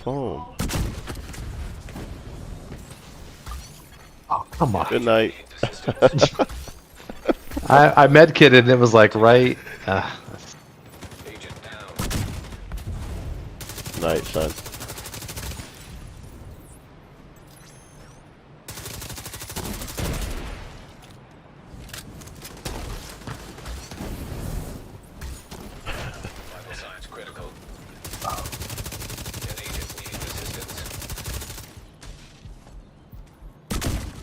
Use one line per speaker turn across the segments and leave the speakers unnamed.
home.
Oh, come on.
Good night.
I medkitted and it was like right.
Night, son.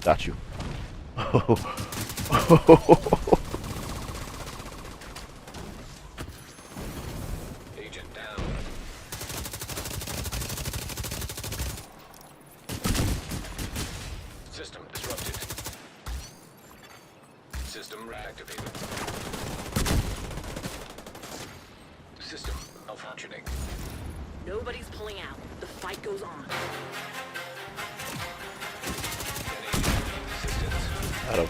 Got you.
Agent down. System disrupted. System reactivated. System malfunctioning.
Nobody's pulling out. The fight goes on.
Got him.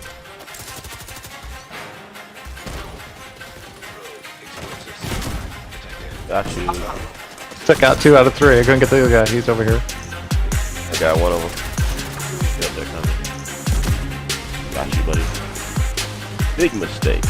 Got you.
Took out 2 out of 3. I couldn't get the other guy. He's over here.
I got one of them. Yep, they're coming. Got you, buddy. Big mistake.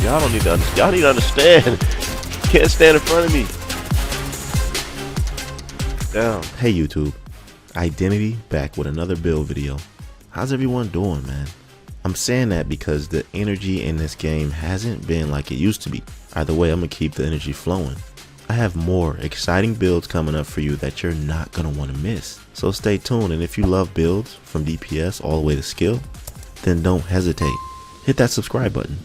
Y'all don't need to. Y'all need to understand. Can't stand in front of me. Down.
Hey YouTube, Identity back with another build video. How's everyone doing, man? I'm saying that because the energy in this game hasn't been like it used to be. Either way, I'm gonna keep the energy flowing. I have more exciting builds coming up for you that you're not gonna want to miss. So stay tuned, and if you love builds from DPS all the way to skill, then don't hesitate. Hit that subscribe button.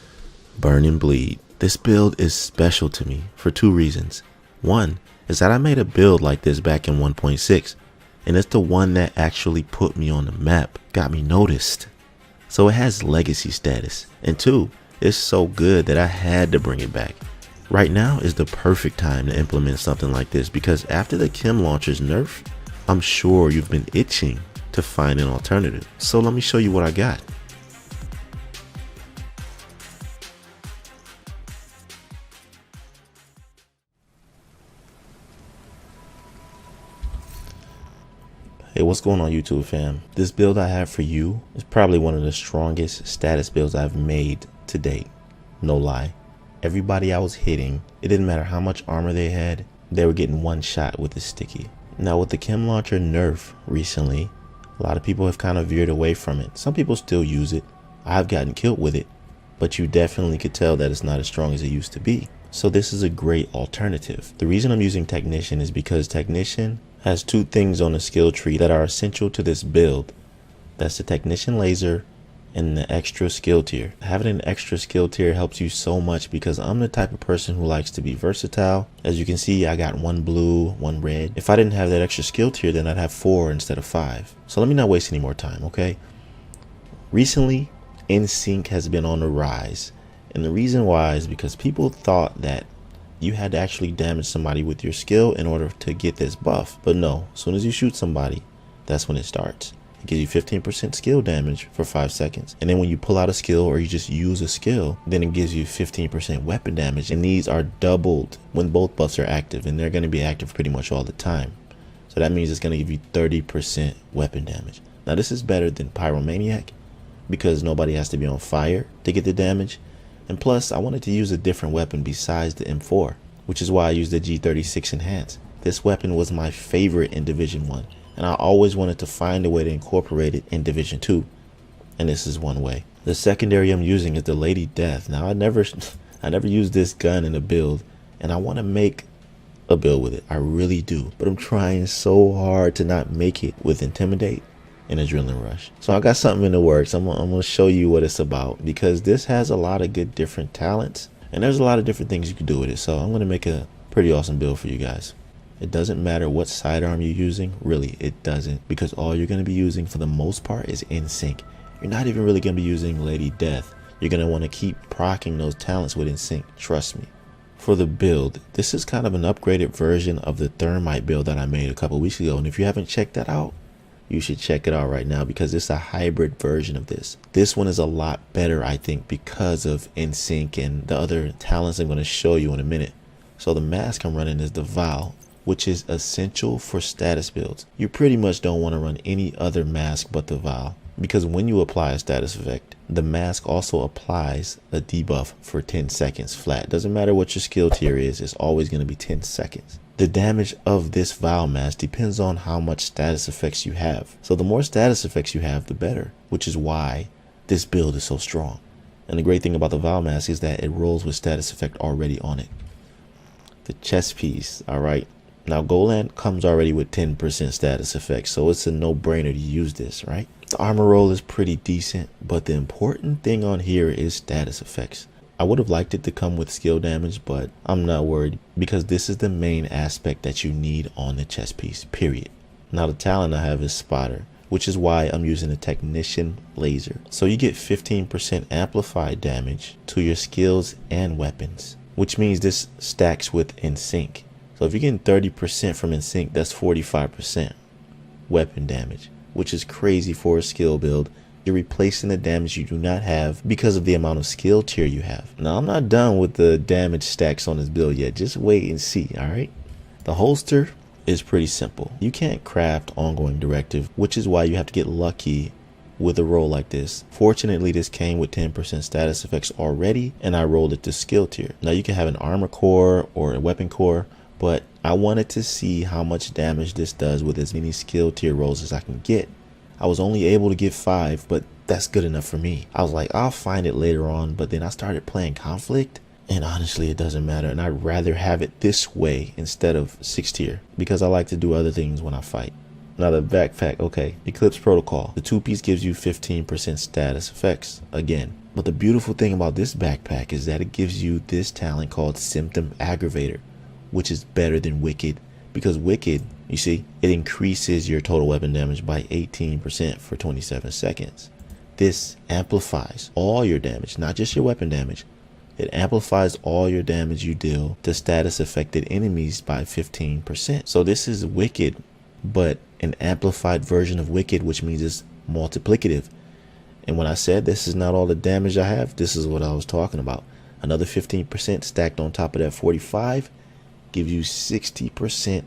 Burn and Bleed. This build is special to me for 2 reasons. One is that I made a build like this back in 1.6, and it's the one that actually put me on the map, got me noticed. So it has legacy status. And 2, it's so good that I had to bring it back. Right now is the perfect time to implement something like this, because after the Chem launcher's nerf, I'm sure you've been itching to find an alternative. So let me show you what I got. Hey, what's going on YouTube fam? This build I have for you is probably one of the strongest status builds I've made to date. No lie. Everybody I was hitting, it didn't matter how much armor they had, they were getting one shot with the sticky. Now with the Chem launcher nerf recently, a lot of people have kind of veered away from it. Some people still use it. I've gotten killed with it, but you definitely could tell that it's not as strong as it used to be. So this is a great alternative. The reason I'm using Technician is because Technician has 2 things on the skill tree that are essential to this build. That's the Technician laser and the extra skill tier. Having an extra skill tier helps you so much because I'm the type of person who likes to be versatile. As you can see, I got 1 blue, 1 red. If I didn't have that extra skill tier, then I'd have 4 instead of 5. So let me not waste any more time, okay? Recently, 𝐸 has been on the rise. And the reason why is because people thought that you had to actually damage somebody with your skill in order to get this buff. But no, as soon as you shoot somebody, that's when it starts. It gives you 15% skill damage for 5 seconds. And then when you pull out a skill or you just use a skill, then it gives you 15% weapon damage. And these are doubled when both buffs are active, and they're going to be active pretty much all the time. So that means it's going to give you 30% weapon damage. Now this is better than Pyromaniac because nobody has to be on fire to get the damage. And plus, I wanted to use a different weapon besides the M4, which is why I used the G36 Enhanced. This weapon was my favorite in Division 1, and I always wanted to find a way to incorporate it in Division 2, and this is one way. The secondary I'm using is the Lady Death. Now, I never used this gun in a build, and I want to make a build with it. I really do, but I'm trying so hard to not make it with Intimidate and Adrenaline Rush. So I got something in the works. I'm gonna show you what it's about, because this has a lot of good different talents, and there's a lot of different things you can do with it. So I'm gonna make a pretty awesome build for you guys. It doesn't matter what sidearm you're using, really it doesn't, because all you're gonna be using for the most part is 𝐸. You're not even really gonna be using Lady Death. You're gonna want to keep proccing those talents with 𝐸, trust me. for the build, this is kind of an upgraded version of the thermite build that I made a couple weeks ago. And if you haven't checked that out, you should check it out right now because it's a hybrid version of this. This one is a lot better, I think, because of 𝐸 and the other talents I'm going to show you in a minute. So the mask I'm running is the 𝐷, which is essential for status builds. You pretty much don't want to run any other mask but the 𝐷, because when you apply a status effect, the mask also applies a debuff for 10 seconds flat. Doesn't matter what your skill tier is, it's always going to be 10 seconds. The damage of this 𝐷 mask depends on how much status effects you have. So the more status effects you have, the better, which is why this build is so strong. And the great thing about the 𝐷 mask is that it rolls with status effect already on it. The chest piece, alright. Now Goland comes already with 10% status effects, so it's a no-brainer to use this, right? The armor roll is pretty decent, but the important thing on here is status effects. I would have liked it to come with skill damage, but I'm not worried because this is the main aspect that you need on the chest piece, period. Now the talent I have is Spotter, which is why I'm using a Technician Laser. So you get 15% amplified damage to your skills and weapons, which means this stacks with 𝐸. So if you're getting 30% from 𝐸, that's 45% weapon damage, which is crazy for a skill build. You're replacing the damage you do not have because of the amount of skill tier you have. Now, I'm not done with the damage stacks on this build yet. Just wait and see, alright? The holster is pretty simple. You can't craft ongoing directive, which is why you have to get lucky with a roll like this. Fortunately, this came with 10% status effects already, and I rolled it to skill tier. Now, you can have an armor core or a weapon core, but I wanted to see how much damage this does with as many skill tier rolls as I can get. I was only able to get 5, but that's good enough for me. I was like, I'll find it later on, but then I started playing Conflict, and honestly, it doesn't matter. And I'd rather have it this way instead of 6 tier because I like to do other things when I fight. Now the backpack, okay, Eclipse Protocol. The 2-piece gives you 15% status effects again. But the beautiful thing about this backpack is that it gives you this talent called Symptom Aggravator, which is better than Wicked, because Wicked, you see, it increases your total weapon damage by 18% for 27 seconds. This amplifies all your damage, not just your weapon damage. It amplifies all your damage you deal to status affected enemies by 15%. So this is Wicked, but an amplified version of Wicked, which means it's multiplicative. And when I said this is not all the damage I have, this is what I was talking about. Another 15% stacked on top of that 45 gives you 60%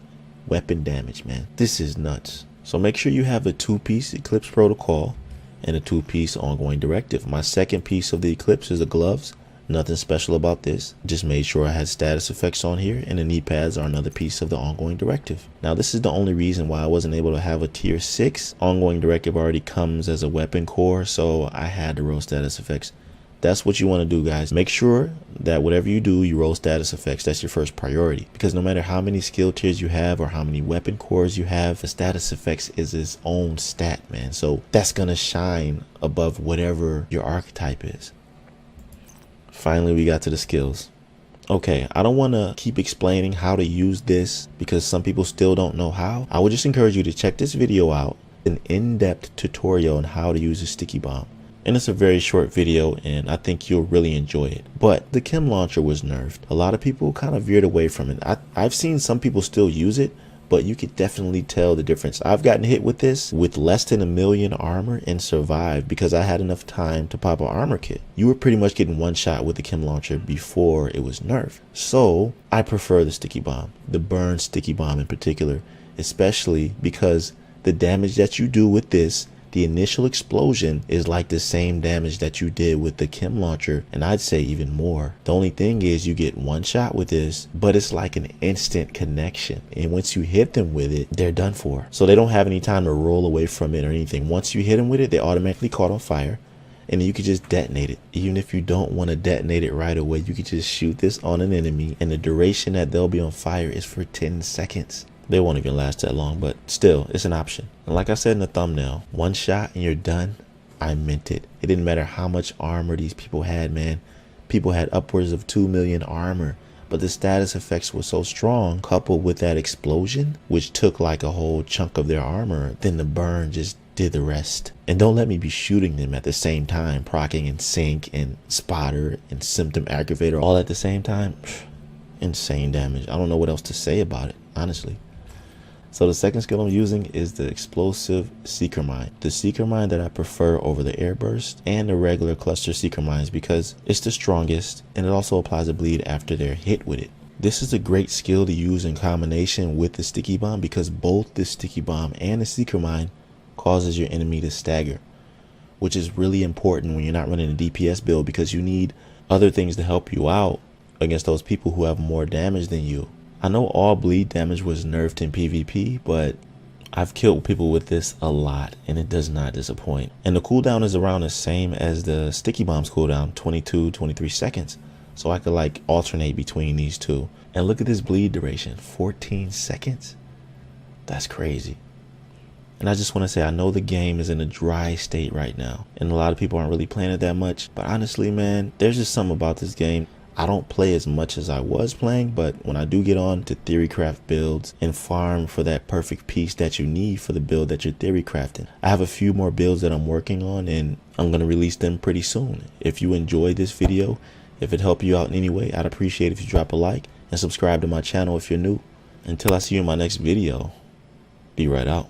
weapon damage, man. This is nuts. So make sure you have a 2-piece Eclipse Protocol and a 2-piece ongoing directive. My second piece of the Eclipse is the gloves. Nothing special about this. Just made sure I had status effects on here, and the knee pads are another piece of the ongoing directive. Now this is the only reason why I wasn't able to have a tier 6. Ongoing directive already comes as a weapon core, so I had to roll status effects. That's what you want to do, guys. Make sure that whatever you do, you roll status effects. That's your first priority, because no matter how many skill tiers you have or how many weapon cores you have, the status effects is its own stat, man. So that's gonna shine above whatever your archetype is. Finally, we got to the skills. Okay, I don't want to keep explaining how to use this because some people still don't know how. I would just encourage you to check this video out, an in-depth tutorial on how to use a sticky bomb. And it's a very short video, and I think you'll really enjoy it. But the chem launcher was nerfed. A lot of people kind of veered away from it. I've seen some people still use it, but you could definitely tell the difference. I've gotten hit with this with less than 1,000,000 armor and survived because I had enough time to pop an armor kit. You were pretty much getting one shot with the chem launcher before it was nerfed. So I prefer the sticky bomb, the burn sticky bomb in particular, especially because the damage that you do with this, the initial explosion is like the same damage that you did with the chem launcher, and I'd say even more. The only thing is you get one shot with this, but it's like an instant connection, and once you hit them with it, they're done for. So they don't have any time to roll away from it or anything. Once you hit them with it, they automatically caught on fire, and you could just detonate it. Even if you don't want to detonate it right away, you could just shoot this on an enemy, and the duration that they'll be on fire is for 10 seconds. They won't even last that long, but still, it's an option. And like I said in the thumbnail, one shot and you're done. I meant it. It didn't matter how much armor these people had, man. People had upwards of 2,000,000 armor, but the status effects were so strong, coupled with that explosion, which took like a whole chunk of their armor, then the burn just did the rest. And don't let me be shooting them at the same time, proccing and 𝐸 and Spotter and Symptom Aggravator all at the same time. insane damage. I don't know what else to say about it, honestly. So the second skill I'm using is the explosive seeker mine. The seeker mine that I prefer over the air burst and the regular cluster seeker mines because it's the strongest and it also applies a bleed after they're hit with it. This is a great skill to use in combination with the sticky bomb because both the sticky bomb and the seeker mine causes your enemy to stagger, which is really important when you're not running a DPS build because you need other things to help you out against those people who have more damage than you. I know all bleed damage was nerfed in PvP, but I've killed people with this a lot and it does not disappoint. And the cooldown is around the same as the sticky bomb's cooldown, 22-23 seconds. So I could like alternate between these two. And look at this bleed duration, 14 seconds. That's crazy. And I just want to say, I know the game is in a dry state right now and a lot of people aren't really playing it that much, but honestly, man, there's just something about this game. I don't play as much as I was playing, but when I do get on to theory craft builds and farm for that perfect piece that you need for the build that you're theory crafting, I have a few more builds that I'm working on and I'm going to release them pretty soon. If you enjoyed this video, if it helped you out in any way, I'd appreciate if you drop a like and subscribe to my channel if you're new. Until I see you in my next video, be right out.